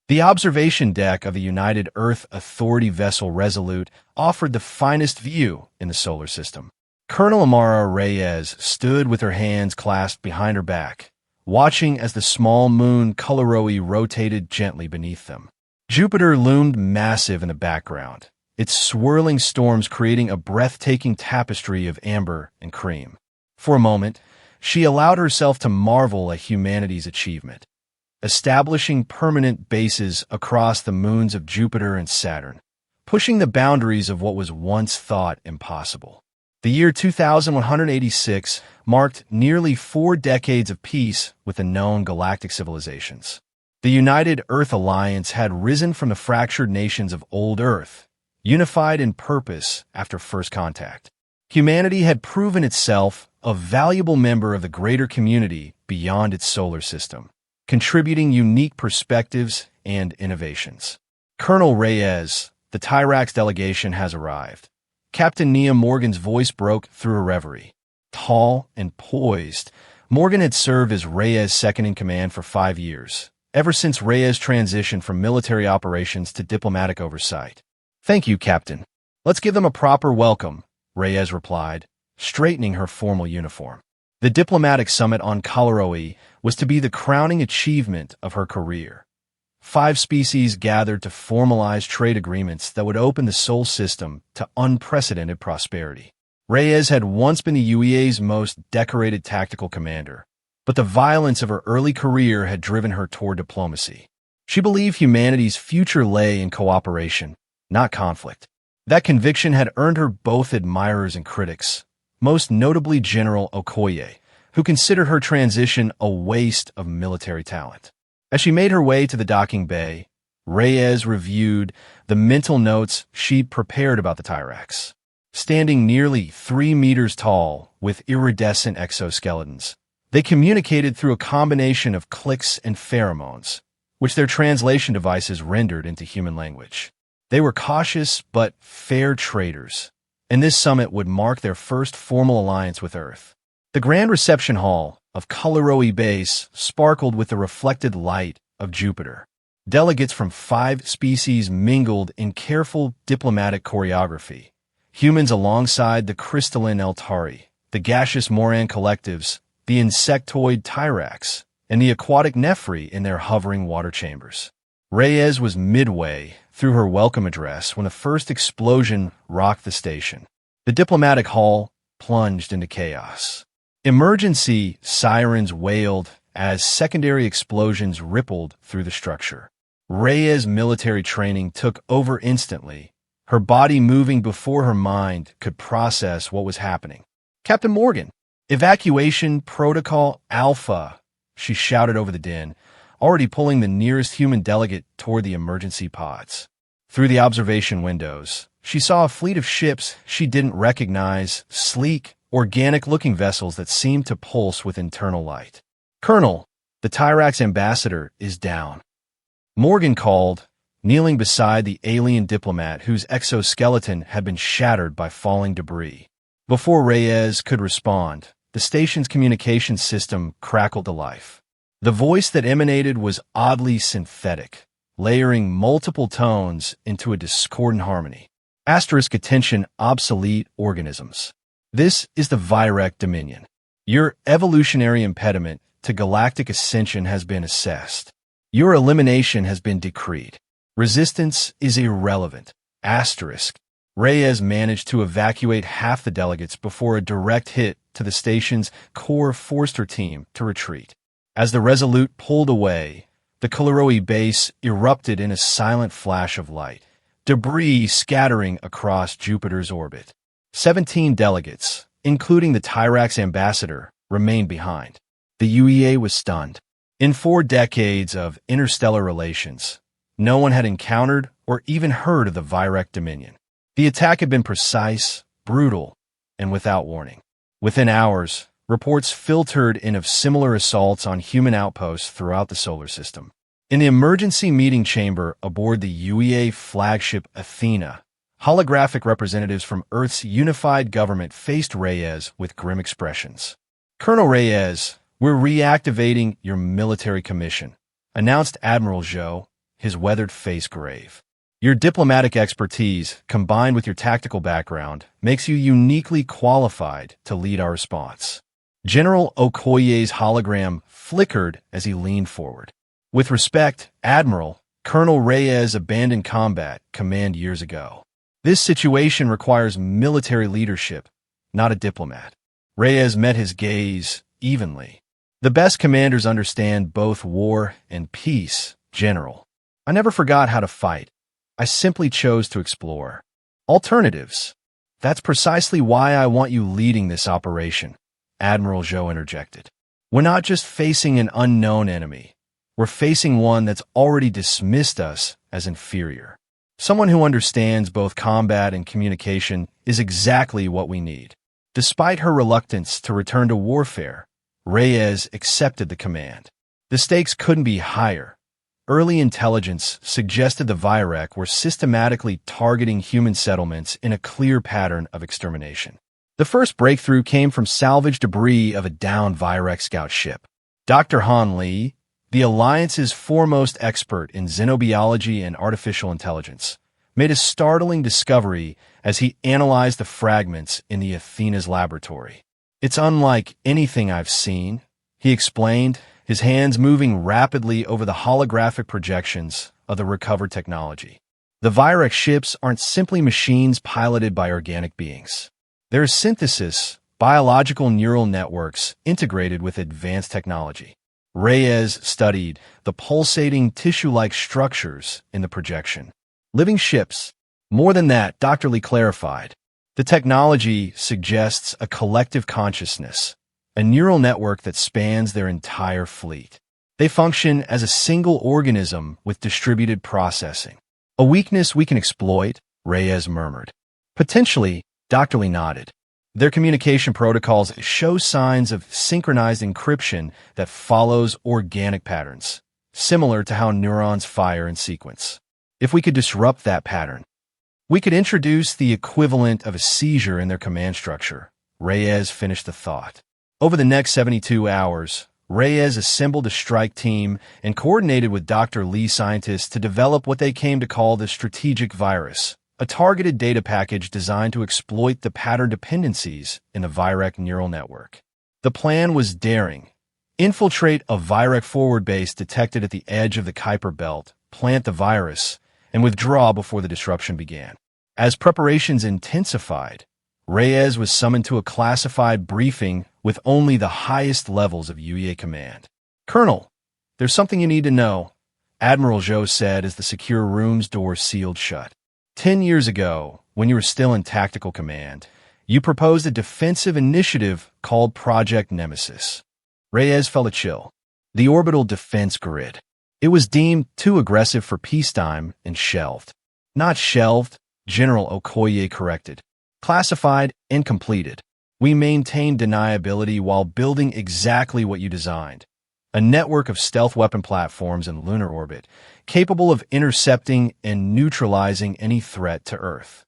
The observation deck of the United Earth Authority vessel Resolute offered the finest view in the solar system. Colonel Amara Reyes stood with her hands clasped behind her back, watching as the small moon Colaroi rotated gently beneath them. Jupiter loomed massive in the background, its swirling storms creating a breathtaking tapestry of amber and cream. For a moment, she allowed herself to marvel at humanity's achievement, establishing permanent bases across the moons of Jupiter and Saturn, pushing the boundaries of what was once thought impossible. The year 2186 marked nearly 4 decades of peace with the known galactic civilizations. The United Earth Alliance had risen from the fractured nations of old Earth, unified in purpose after first contact. Humanity had proven itself a valuable member of the greater community beyond its solar system, contributing unique perspectives and innovations. Colonel Reyes, the Tyrax delegation has arrived. Captain Nia Morgan's voice broke through a reverie. Tall and poised, Morgan had served as Reyes' second-in-command for 5 years, ever since Reyes transitioned from military operations to diplomatic oversight. "Thank you, Captain. Let's give them a proper welcome," Reyes replied, straightening her formal uniform. The diplomatic summit on Colaroi was to be the crowning achievement of her career. 5 species gathered to formalize trade agreements that would open the Sol system to unprecedented prosperity. Reyes had once been the UEA's most decorated tactical commander, but the violence of her early career had driven her toward diplomacy. She believed humanity's future lay in cooperation, not conflict. That conviction had earned her both admirers and critics, most notably General Okoye, who considered her transition a waste of military talent. As she made her way to the docking bay, Reyes reviewed the mental notes she'd prepared about the Tyrax. Standing nearly 3 meters tall with iridescent exoskeletons, they communicated through a combination of clicks and pheromones, which their translation devices rendered into human language. They were cautious but fair traders, and this summit would mark their first formal alliance with Earth. The grand reception hall of Colaroi Base sparkled with the reflected light of Jupiter. Delegates from 5 species mingled in careful diplomatic choreography, humans alongside the crystalline Eltari, the gaseous Moran collectives, the insectoid Tyrax, and the aquatic Nephri in their hovering water chambers. Reyes was midway through her welcome address when the first explosion rocked the station. The diplomatic hall plunged into chaos. Emergency sirens wailed as secondary explosions rippled through the structure. Reyes' military training took over instantly, her body moving before her mind could process what was happening. "Captain Morgan, evacuation protocol Alpha," she shouted over the din, already pulling the nearest human delegate toward the emergency pods. Through the observation windows, she saw a fleet of ships she didn't recognize, sleek, organic-looking vessels that seemed to pulse with internal light. "Colonel, the Tyrax ambassador is down," Morgan called, kneeling beside the alien diplomat whose exoskeleton had been shattered by falling debris. Before Reyes could respond, the station's communications system crackled to life. The voice that emanated was oddly synthetic, layering multiple tones into a discordant harmony. *Attention obsolete organisms. This is the Virek Dominion. Your evolutionary impediment to galactic ascension has been assessed. Your elimination has been decreed. Resistance is irrelevant. Reyes managed to evacuate half the delegates before a direct hit to the station's core forced her team to retreat. As the Resolute pulled away, the Colaroi base erupted in a silent flash of light, debris scattering across Jupiter's orbit. 17 delegates, including the Tyrax ambassador, remained behind. The UEA was stunned. In 4 decades of interstellar relations, no one had encountered or even heard of the Virek Dominion. The attack had been precise, brutal, and without warning. Within hours, reports filtered in of similar assaults on human outposts throughout the solar system. In the emergency meeting chamber aboard the UEA flagship Athena, holographic representatives from Earth's unified government faced Reyes with grim expressions. "Colonel Reyes, we're reactivating your military commission," announced Admiral Zhou, his weathered face grave. Your diplomatic expertise, combined with your tactical background, makes you uniquely qualified to lead our response. General Okoye's hologram flickered as he leaned forward. With respect, Admiral, Colonel Reyes abandoned combat command years ago. This situation requires military leadership, not a diplomat. Reyes met his gaze evenly. The best commanders understand both war and peace, General. I never forgot how to fight. I simply chose to explore alternatives. That's precisely why I want you leading this operation, Admiral Zhou interjected. We're not just facing an unknown enemy. We're facing one that's already dismissed us as inferior. Someone who understands both combat and communication is exactly what we need. Despite her reluctance to return to warfare, Reyes accepted the command. The stakes couldn't be higher. Early intelligence suggested the Virek were systematically targeting human settlements in a clear pattern of extermination. The first breakthrough came from salvage debris of a downed Virek scout ship. Dr. Han Li, the Alliance's foremost expert in xenobiology and artificial intelligence, made a startling discovery as he analyzed the fragments in the Athena's laboratory. It's unlike anything I've seen, he explained, his hands moving rapidly over the holographic projections of the recovered technology. The Virek ships aren't simply machines piloted by organic beings. They're a synthesis, biological neural networks integrated with advanced technology. Reyes studied the pulsating tissue-like structures in the projection. Living ships. More than that, Dr. Lee clarified. The technology suggests a collective consciousness, a neural network that spans their entire fleet. They function as a single organism with distributed processing. A weakness we can exploit, Reyes murmured. Potentially, Dr. Lee nodded. Their communication protocols show signs of synchronized encryption that follows organic patterns, similar to how neurons fire in sequence. If we could disrupt that pattern, we could introduce the equivalent of a seizure in their command structure. Reyes finished the thought. Over the next 72 hours, Reyes assembled a strike team and coordinated with Dr. Lee scientists to develop what they came to call the strategic virus, a targeted data package designed to exploit the pattern dependencies in the Virek neural network. The plan was daring. Infiltrate a Virek forward base detected at the edge of the Kuiper belt, plant the virus, and withdraw before the disruption began. As preparations intensified, Reyes was summoned to a classified briefing with only the highest levels of UEA command. Colonel, there's something you need to know, Admiral Zhou said as the secure room's door sealed shut. 10 years ago, when you were still in tactical command, you proposed a defensive initiative called Project Nemesis. Reyes felt a chill. The orbital defense grid. It was deemed too aggressive for peacetime and shelved. Not shelved, General Okoye corrected. Classified and completed. We maintained deniability while building exactly what you designed. A network of stealth weapon platforms in lunar orbit, capable of intercepting and neutralizing any threat to Earth.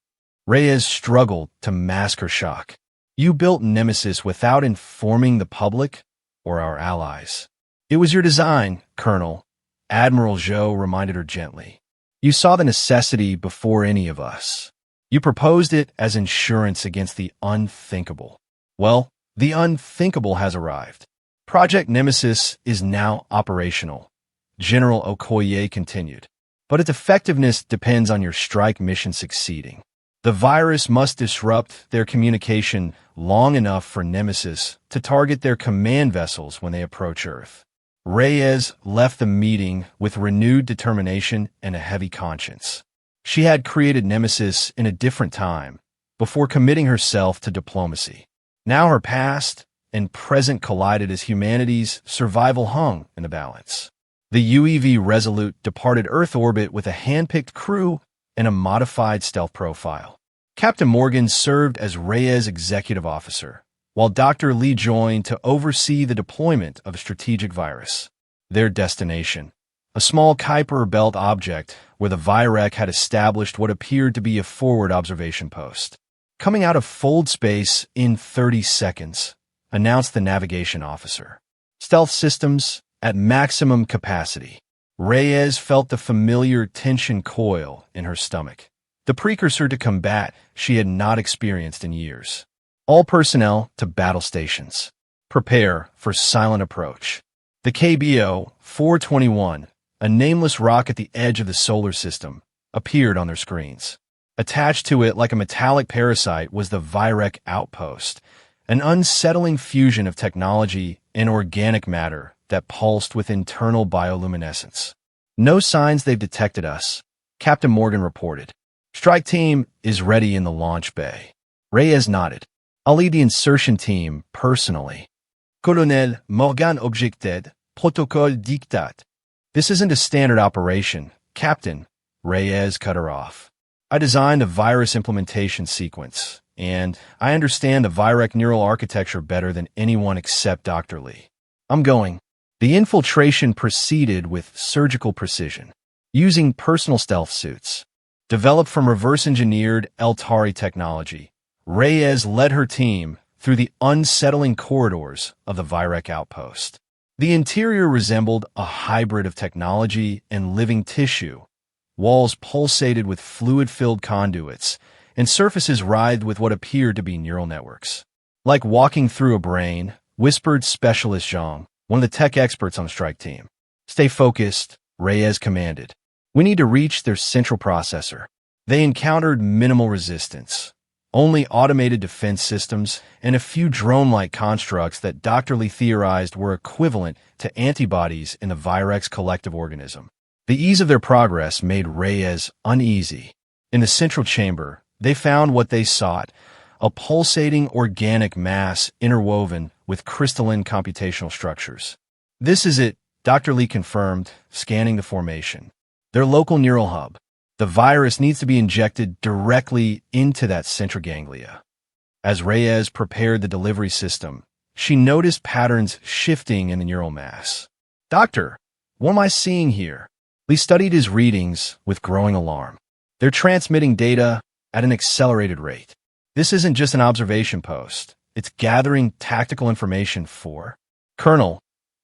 Reyes struggled to mask her shock. You built Nemesis without informing the public or our allies. It was your design, Colonel, Admiral Zhou reminded her gently. You saw the necessity before any of us. You proposed it as insurance against the unthinkable. Well, the unthinkable has arrived. Project Nemesis is now operational, General Okoye continued. But its effectiveness depends on your strike mission succeeding. The virus must disrupt their communication long enough for Nemesis to target their command vessels when they approach Earth. Reyes left the meeting with renewed determination and a heavy conscience. She had created Nemesis in a different time, before committing herself to diplomacy. Now her past and present collided as humanity's survival hung in the balance. The UEV Resolute departed Earth orbit with a hand-picked crew and a modified stealth profile. Captain Morgan served as Reyes' executive officer, while Dr. Lee joined to oversee the deployment of a strategic virus. Their destination, a small Kuiper belt object where the Virek had established what appeared to be a forward observation post. Coming out of fold space in 30 seconds, announced the navigation officer. Stealth systems at maximum capacity. Reyes felt the familiar tension coil in her stomach, the precursor to combat she had not experienced in years. All personnel to battle stations. Prepare for silent approach. The KBO 421, a nameless rock at the edge of the solar system, appeared on their screens. Attached to it like a metallic parasite was the Virek outpost, an unsettling fusion of technology and organic matter that pulsed with internal bioluminescence. No signs they've detected us, Captain Morgan reported. Strike team is ready in the launch bay. Reyes nodded. I'll lead the insertion team personally. Colonel Morgan objected. Protocol dictat. This isn't a standard operation, Captain. Reyes cut her off. I designed a virus implementation sequence, and I understand the Virek neural architecture better than anyone except Dr. Lee. I'm going. The infiltration proceeded with surgical precision, using personal stealth suits. Developed from reverse-engineered Eltari technology, Reyes led her team through the unsettling corridors of the Virek outpost. The interior resembled a hybrid of technology and living tissue. Walls pulsated with fluid-filled conduits, and surfaces writhed with what appeared to be neural networks. Like walking through a brain, whispered Specialist Zhang, one of the tech experts on the strike team. Stay focused, Reyes commanded. We need to reach their central processor. They encountered minimal resistance, only automated defense systems and a few drone-like constructs that Dr. Lee theorized were equivalent to antibodies in the Virek's collective organism. The ease of their progress made Reyes uneasy. In the central chamber, they found what they sought, a pulsating organic mass interwoven with crystalline computational structures. This is it, Dr. Lee confirmed, scanning the formation. Their local neural hub. The virus needs to be injected directly into that central ganglia. As Reyes prepared the delivery system, she noticed patterns shifting in the neural mass. Doctor, what am I seeing here? Lee studied his readings with growing alarm. They're transmitting data at an accelerated rate. This isn't just an observation post. It's gathering tactical information for Colonel.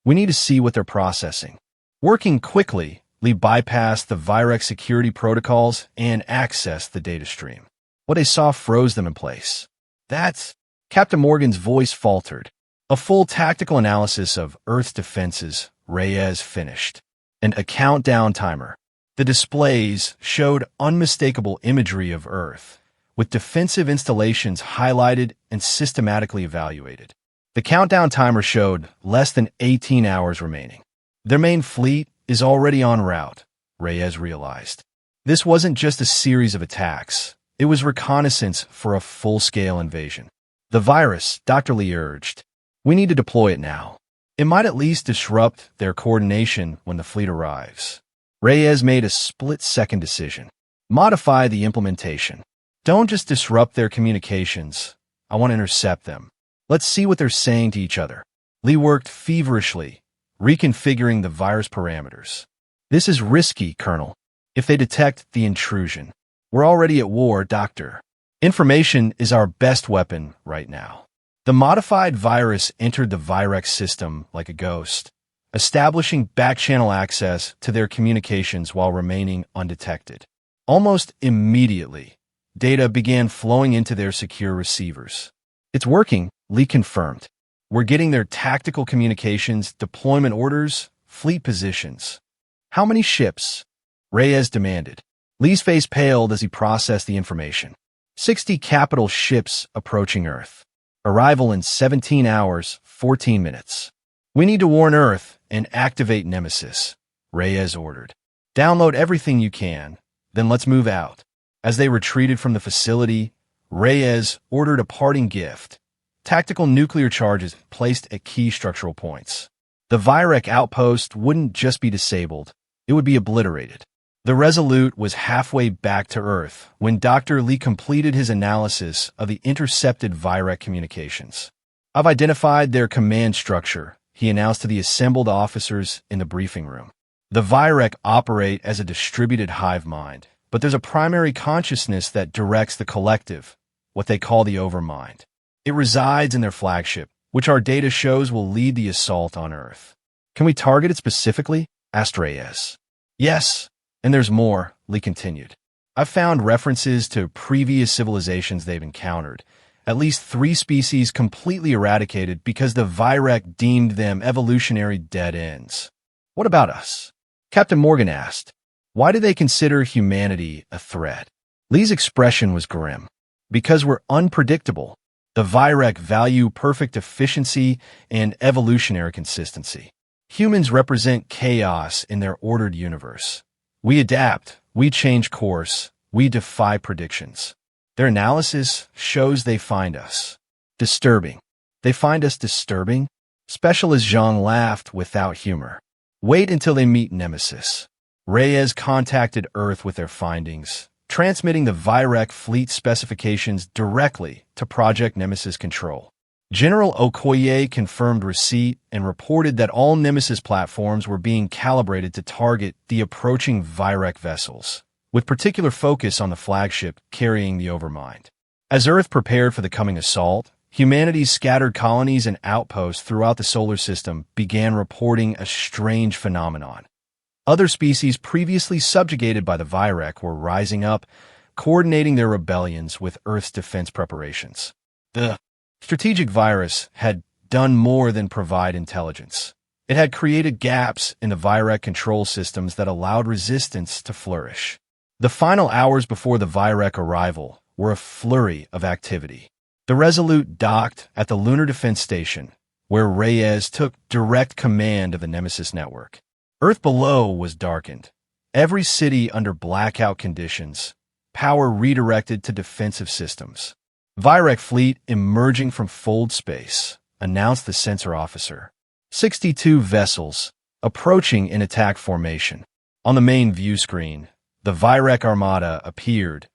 We need to see what they're processing. Working quickly, Lee bypassed the Virek security protocols and accessed the data stream. What they saw froze them in place. That's... Captain Morgan's voice faltered. A full tactical analysis of Earth's defenses, Reyes finished. And a countdown timer. The displays showed unmistakable imagery of Earth, with defensive installations highlighted and systematically evaluated. The countdown timer showed less than 18 hours remaining. Their main fleet is already en route, Reyes realized. This wasn't just a series of attacks. It was reconnaissance for a full-scale invasion. The virus, Dr. Lee urged. We need to deploy it now. It might at least disrupt their coordination when the fleet arrives. Reyes made a split-second decision. Modify the implementation. Don't just disrupt their communications. I want to intercept them. Let's see what they're saying to each other. Lee worked feverishly, reconfiguring the virus parameters. This is risky, Colonel. If they detect the intrusion. We're already at war, Doctor. Information is our best weapon right now. The modified virus entered the Virek system like a ghost, establishing back-channel access to their communications while remaining undetected. Almost immediately, data began flowing into their secure receivers. It's working, Lee confirmed. We're getting their tactical communications, deployment orders, fleet positions. How many ships? Reyes demanded. Lee's face paled as he processed the information. 60 capital ships approaching Earth. Arrival in 17 hours, 14 minutes. We need to warn Earth and activate Nemesis, Reyes ordered. Download everything you can, then let's move out. As they retreated from the facility, Reyes ordered a parting gift. Tactical nuclear charges placed at key structural points. The Virek outpost wouldn't just be disabled, it would be obliterated. The Resolute was halfway back to Earth when Dr. Lee completed his analysis of the intercepted Virek communications. I've identified their command structure, he announced to the assembled officers in the briefing room. The Virek operate as a distributed hive mind, but there's a primary consciousness that directs the collective, what they call the overmind. It resides in their flagship, which our data shows will lead the assault on Earth. Can we target it specifically? Asked Reyes. Yes, and there's more, Lee continued. I've found references to previous civilizations they've encountered. At least 3 species completely eradicated because the Virek deemed them evolutionary dead ends. What about us? Captain Morgan asked. Why do they consider humanity a threat? Lee's expression was grim. Because we're unpredictable. The Virek value perfect efficiency and evolutionary consistency. Humans represent chaos in their ordered universe. We adapt, we change course, we defy predictions. Their analysis shows they find us disturbing. They find us disturbing? Specialist Zhang laughed without humor. Wait until they meet Nemesis. Reyes contacted Earth with their findings, transmitting the Virek fleet specifications directly to Project Nemesis Control. General Okoye confirmed receipt and reported that all Nemesis platforms were being calibrated to target the approaching Virek vessels, with particular focus on the flagship carrying the Overmind. As Earth prepared for the coming assault, humanity's scattered colonies and outposts throughout the solar system began reporting a strange phenomenon. Other species previously subjugated by the Virek were rising up, coordinating their rebellions with Earth's defense preparations. The strategic virus had done more than provide intelligence. It had created gaps in the Virek control systems that allowed resistance to flourish. The final hours before the Virek arrival were a flurry of activity. The Resolute docked at the Lunar Defense Station, where Reyes took direct command of the Nemesis network. Earth below was darkened. Every city under blackout conditions, power redirected to defensive systems. Virek fleet emerging from fold space, announced the sensor officer. 62 vessels, approaching in attack formation. On the main view screen, the Virek Armada appeared,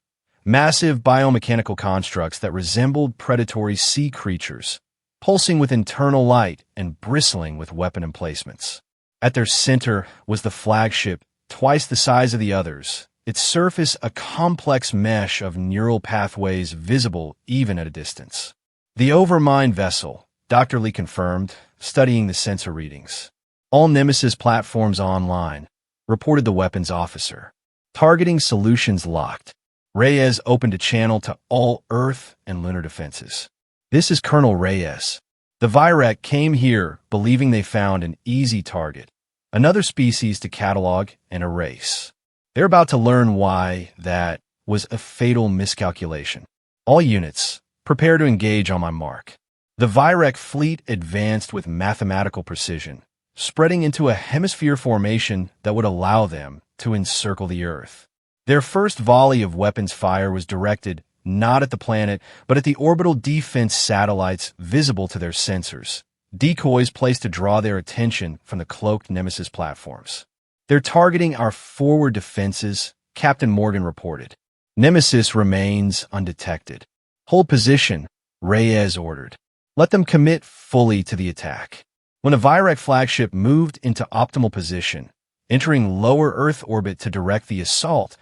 massive biomechanical constructs that resembled predatory sea creatures, pulsing with internal light and bristling with weapon emplacements. At their center was the flagship, twice the size of the others, its surface a complex mesh of neural pathways visible even at a distance. The Overmind vessel, Dr. Lee confirmed, studying the sensor readings. All Nemesis platforms online, reported the weapons officer. Targeting solutions locked. Reyes opened a channel to all Earth and lunar defenses. This is Colonel Reyes. The Virek came here believing they found an easy target, another species to catalog and erase. They're about to learn why that was a fatal miscalculation. All units, prepare to engage on my mark. The Virek fleet advanced with mathematical precision, spreading into a hemisphere formation that would allow them to encircle the Earth. Their first volley of weapons fire was directed not at the planet, but at the orbital defense satellites visible to their sensors, decoys placed to draw their attention from the cloaked Nemesis platforms. They're targeting our forward defenses, Captain Morgan reported. Nemesis remains undetected. Hold position, Reyes ordered. Let them commit fully to the attack. When a Virek flagship moved into optimal position, entering lower Earth orbit to direct the assault,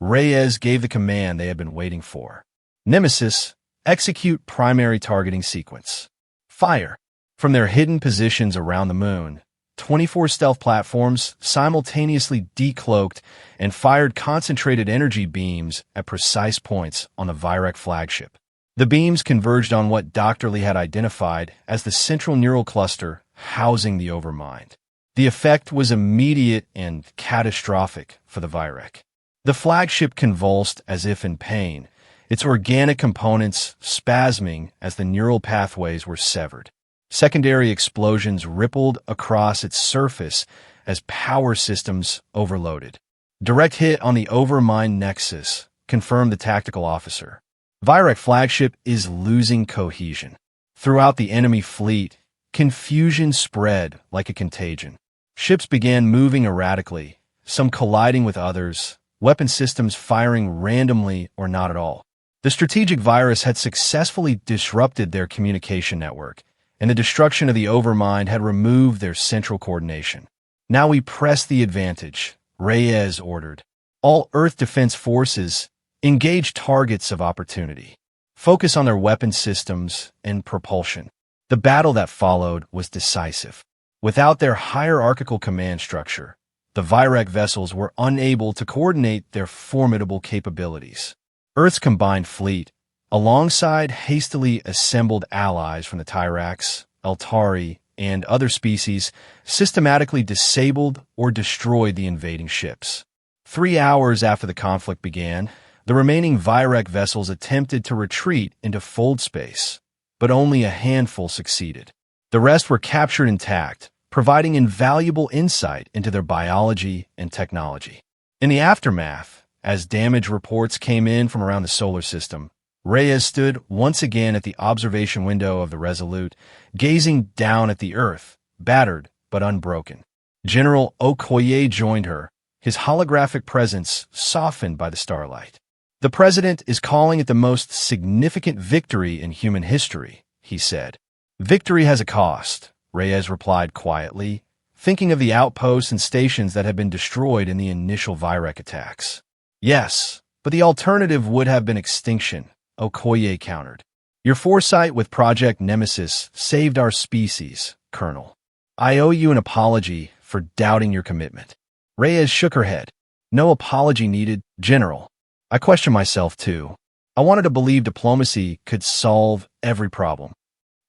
Reyes gave the command they had been waiting for. Nemesis, execute primary targeting sequence. Fire. From their hidden positions around the moon, 24 stealth platforms simultaneously decloaked and fired concentrated energy beams at precise points on the Virek flagship. The beams converged on what Dr. Lee had identified as the central neural cluster housing the Overmind. The effect was immediate and catastrophic for the Virek. The flagship convulsed as if in pain, its organic components spasming as the neural pathways were severed. Secondary explosions rippled across its surface as power systems overloaded. Direct hit on the Overmind nexus, confirmed the tactical officer. Virek flagship is losing cohesion. Throughout the enemy fleet, confusion spread like a contagion. Ships began moving erratically, some colliding with others, weapon systems firing randomly or not at all. The strategic virus had successfully disrupted their communication network, and the destruction of the Overmind had removed their central coordination. Now we press the advantage, Reyes ordered. All Earth defense forces engage targets of opportunity. Focus on their weapon systems and propulsion. The battle that followed was decisive. Without their hierarchical command structure, The Virek vessels were unable to coordinate their formidable capabilities. Earth's combined fleet, alongside hastily assembled allies from the Tyrax, Eltari, and other species, systematically disabled or destroyed the invading ships. 3 hours after the conflict began, the remaining Virek vessels attempted to retreat into fold space, but only a handful succeeded. The rest were captured intact, providing invaluable insight into their biology and technology. In the aftermath, as damage reports came in from around the solar system, Reyes stood once again at the observation window of the Resolute, gazing down at the Earth, battered but unbroken. General Okoye joined her, his holographic presence softened by the starlight. "The President is calling it the most significant victory in human history," he said. "Victory has a cost," Reyes replied quietly, thinking of the outposts and stations that had been destroyed in the initial Virek attacks. "Yes, but the alternative would have been extinction," Okoye countered. "Your foresight with Project Nemesis saved our species, Colonel. I owe you an apology for doubting your commitment." Reyes shook her head. "No apology needed, General. I question myself, too. I wanted to believe diplomacy could solve every problem.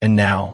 And now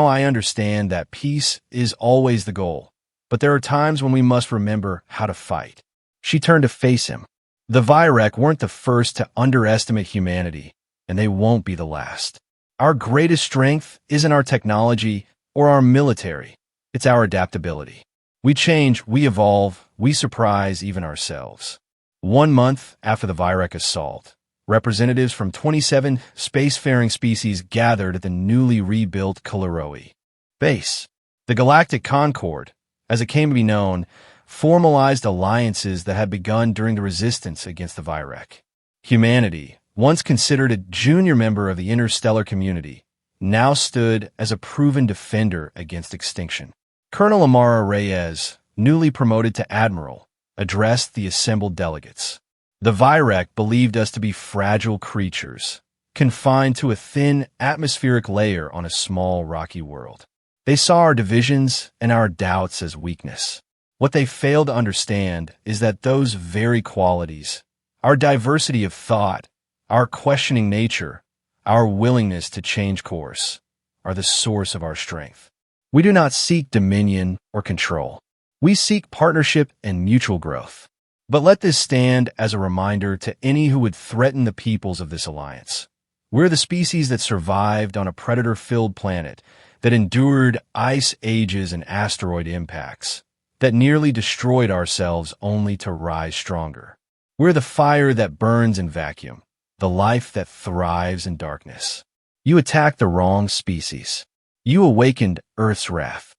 I understand that peace is always the goal, but there are times when we must remember how to fight." She turned to face him. "The Virek weren't the first to underestimate humanity, and they won't be the last. Our greatest strength isn't our technology or our military. It's our adaptability. We change, we evolve, we surprise even ourselves." 1 month after the Virek assault, representatives from 27 spacefaring species gathered at the newly rebuilt Kalaroe base. The Galactic Concord, as it came to be known, formalized alliances that had begun during the resistance against the Virek. Humanity, once considered a junior member of the interstellar community, now stood as a proven defender against extinction. Colonel Amara Reyes, newly promoted to admiral, addressed the assembled delegates. "The Virek believed us to be fragile creatures, confined to a thin atmospheric layer on a small rocky world. They saw our divisions and our doubts as weakness. What they failed to understand is that those very qualities, our diversity of thought, our questioning nature, our willingness to change course, are the source of our strength. We do not seek dominion or control. We seek partnership and mutual growth. But let this stand as a reminder to any who would threaten the peoples of this alliance. We're the species that survived on a predator-filled planet, that endured ice ages and asteroid impacts, that nearly destroyed ourselves only to rise stronger. We're the fire that burns in vacuum, the life that thrives in darkness. You attacked the wrong species. You awakened Earth's wrath.